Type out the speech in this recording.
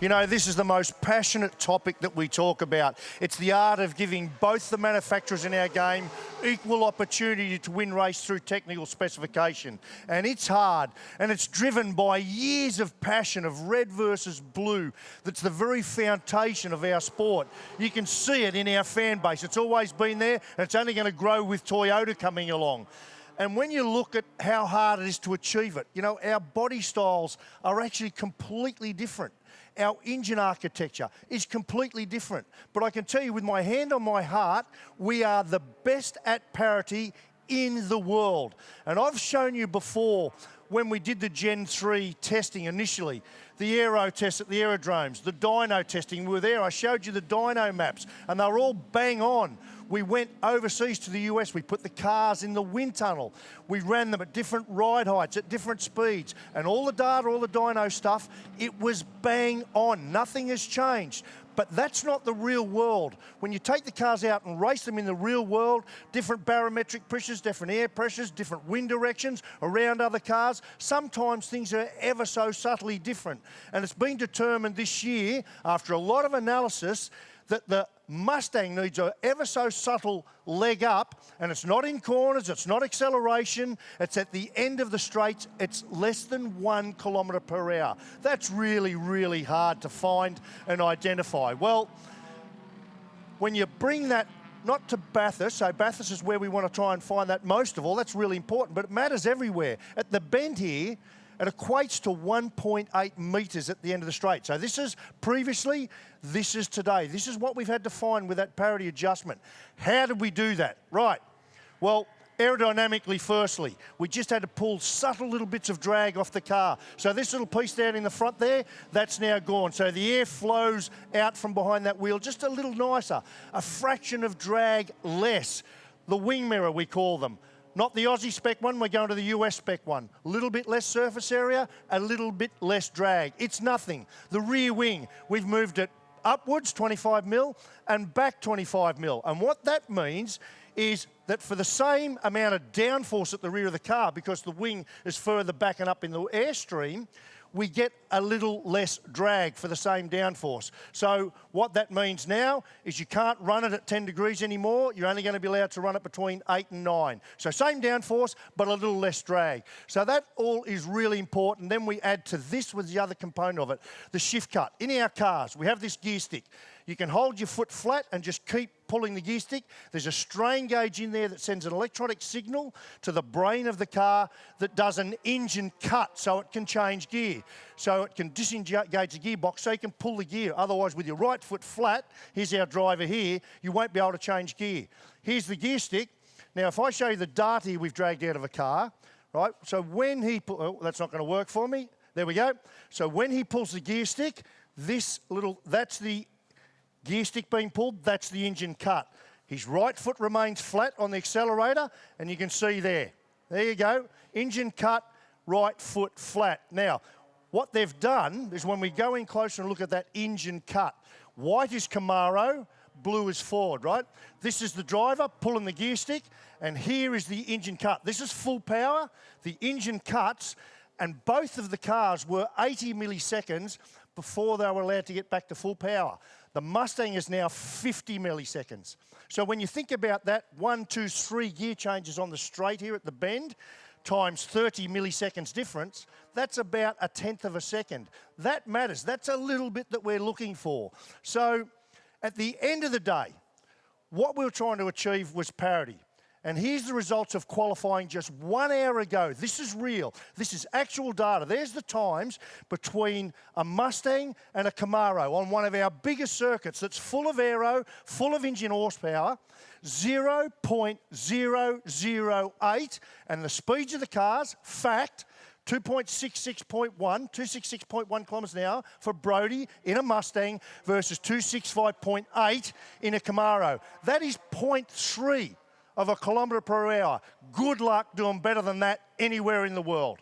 You know, this is the most passionate topic that we talk about. It's the art of giving both the manufacturers in our game equal opportunity to win race through technical specification. And it's hard, and it's driven by years of passion of red versus blue. That's the very foundation of our sport. You can see it in our fan base. It's always been there, and it's only going to grow with Toyota coming along. And when you look at how hard it is to achieve it, you know, our body styles are actually completely different. Our engine architecture is completely different. But I can tell you with my hand on my heart, we are the best at parity in the world. And I've shown you before when we did the Gen 3 testing initially, the aero tests at the aerodromes, the dyno testing, we were there. I showed you the dyno maps, and they were all bang on. We went overseas to the US, we put the cars in the wind tunnel. We ran them at different ride heights, at different speeds, and all the data, all the dyno stuff, it was bang on. Nothing has changed. But that's not the real world. When you take the cars out and race them in the real world, different barometric pressures, different air pressures, different wind directions around other cars, sometimes things are ever so subtly different. And it's been determined this year, after a lot of analysis, that the Mustang needs an ever so subtle leg up, and it's not in corners, it's not acceleration, it's at the end of the straights, it's less than 1 kilometre per hour. That's really, really hard to find and identify. Well, when you bring that not to Bathurst, so Bathurst is where we want to try and find that most of all, that's really important, but it matters everywhere. At the bend here, it equates to 1.8 metres at the end of the straight. So this is previously, this is today. This is what we've had to find with that parity adjustment. How did we do that? Right, well, aerodynamically firstly, we just had to pull subtle little bits of drag off the car. So this little piece down in the front there, that's now gone. So the air flows out from behind that wheel just a little nicer, a fraction of drag less. The wing mirror, we call them. Not the Aussie spec one, we're going to the US spec one. A little bit less surface area, a little bit less drag. It's nothing. The rear wing, we've moved it upwards 25 mil and back 25 mil. And what that means is that for the same amount of downforce at the rear of the car, because the wing is further back and up in the airstream, we get a little less drag for the same downforce. So what that means now is you can't run it at 10 degrees anymore. You're only going to be allowed to run it between 8 and 9. So same downforce, but a little less drag. So that all is really important. Then we add to this with the other component of it, the shift cut. In our cars, we have this gear stick. You can hold your foot flat and just keep pulling the gear stick. There's a strain gauge in there that sends an electronic signal to the brain of the car that does an engine cut so it can change gear. So it can disengage the gearbox so you can pull the gear. Otherwise, with your right foot flat, here's our driver here, you won't be able to change gear. Here's the gear stick. Now, if I show you the dart here we've dragged out of a car, right? So when he oh, that's not going to work for me. There we go. So when he pulls the gear stick, that's the gear stick being pulled, that's the engine cut. His right foot remains flat on the accelerator, and you can see there. There you go, engine cut, right foot flat. Now, what they've done is when we go in closer and look at that engine cut, white is Camaro, blue is Ford, right? This is the driver pulling the gear stick, and here is the engine cut. This is full power, the engine cuts, and both of the cars were 80 milliseconds before they were allowed to get back to full power. The Mustang is now 50 milliseconds. So when you think about that, 1, 2, 3 gear changes on the straight here at the bend, times 30 milliseconds difference, that's about 1/10 of a second. That matters. That's a little bit that we're looking for. So at the end of the day, what we were trying to achieve was parity. And here's the results of qualifying just 1 hour ago. This is real. This is actual data. There's the times between a Mustang and a Camaro on one of our biggest circuits that's full of aero, full of engine horsepower, 0.008, and the speeds of the cars, fact, 266.1 kilometres an hour for Brody in a Mustang versus 265.8 in a Camaro. That is 0.3 of a kilometre per hour. Good luck doing better than that anywhere in the world.